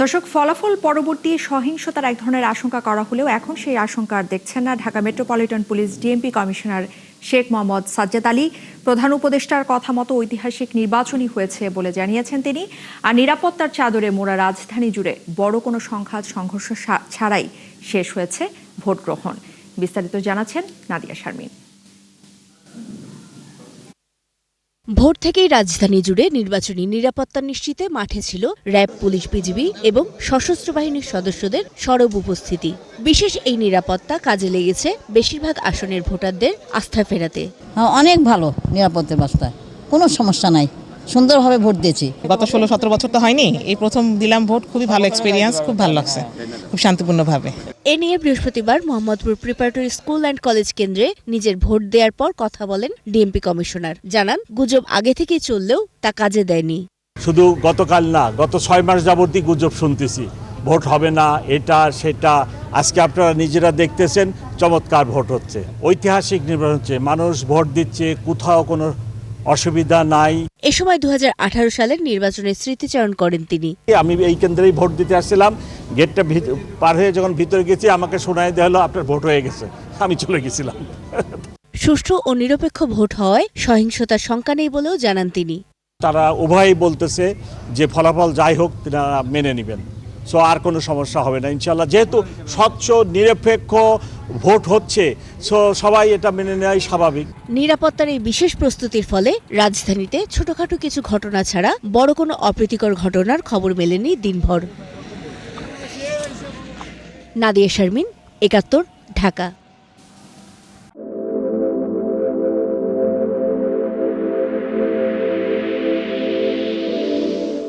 দর্শক, ফলাফল পরবর্তী সহিংসতার এক ধরনের আশঙ্কা করা হলেও এখন সেই আশঙ্কা আর দেখছেন না Dhaka metropolitan police DMP commissioner Sheikh Mohammad Sajjad Ali. প্রধান উপদেষ্টার কথা মতো ঐতিহাসিক নির্বাচনই হয়েছে বলে জানিয়েছেন তিনি। আর নিরাপত্তার চাদরে মোড়া রাজধানী জুড়ে বড় কোনো সংঘাত সংঘর্ষ ছাড়াই শেষ হয়েছে ভোট গ্রহণ। বিস্তারিত জানাচ্ছেন নাদিয়া শারমিন। ভোর থেকেই রাজধানী জুড়ে নির্বাচনী নিরাপত্তা নিশ্চিতে মাঠে ছিল র্যাব, পুলিশ, বিজিবি এবং সশস্ত্র বাহিনীর সদস্যদের সরব উপস্থিতি। বিশেষ এই নিরাপত্তা কাজে লেগেছে বেশিরভাগ আসনের ভোটারদের আস্থা ফেরাতে। অনেক ভালো নিরাপত্তার ব্যবস্থা, কোনো সমস্যা নাই, সুন্দরভাবে ভোট দিয়েছি। গত 16-17 বছর তো হয়নি, এই প্রথম দিলাম ভোট। খুবই ভালো এক্সপিরিয়েন্স, খুব ভালো লাগছে, খুব শান্তিপূর্ণভাবে। এ নিয়ে বৃহস্পতিবার Mohammadpur preparatory school and college কেন্দ্রে নিজের ভোট দেওয়ার পর কথা বলেন ডিএমপি কমিশনার। জানান, গুজব আগে থেকেই চললেও তা কাজে দেয়নি। শুধু গতকাল না, গত 6 মাস যাবতই গুজব শুনতেছি, ভোট হবে না, এটা সেটা। আজকে আপনারা নিজেরা দেখতেছেন চমৎকার ভোট হচ্ছে, ঐতিহাসিক নির্বাচন হচ্ছে, মানুষ ভোট দিচ্ছে, কোথাও কোনো অসুবিধা নাই। এ সময় 2018 সালের নির্বাচনের স্মৃতিচারণ করেন তিনি। আমি এই কেন্দ্রেই ভোট দিতে আসছিলাম, গেটটা পার হয়ে যখন ভিতরে গেছি আমাকে শোনায় দেওয়া হলো আপনার ভোট হয়ে গেছে, আমি চলে গেছিলাম। সুষ্ঠু ও নিরপেক্ষ ভোট হওয়ায় সহিংসতার শঙ্কা নেই বলেও জানান তিনি। তারা উভয়ই বলতেছে যে ফলাফল যাই হোক তারা মেনে নেবেন, সো আর কোনো সমস্যা হবে না ইনশাল্লাহ। যেহেতু স্বচ্ছ নিরপেক্ষ ভোট হচ্ছে, সো সবাই এটা মেনে নেওয়াই স্বাভাবিক। নিরাপত্তার এই বিশেষ প্রস্তুতির ফলে রাজধানীতে ছোটখাটো কিছু ঘটনা ছাড়া বড় কোনো অপ্রীতিকর ঘটনার খবর মেলেনি দিনভর। নাদিয়া শারমিন, ৭১, ঢাকা।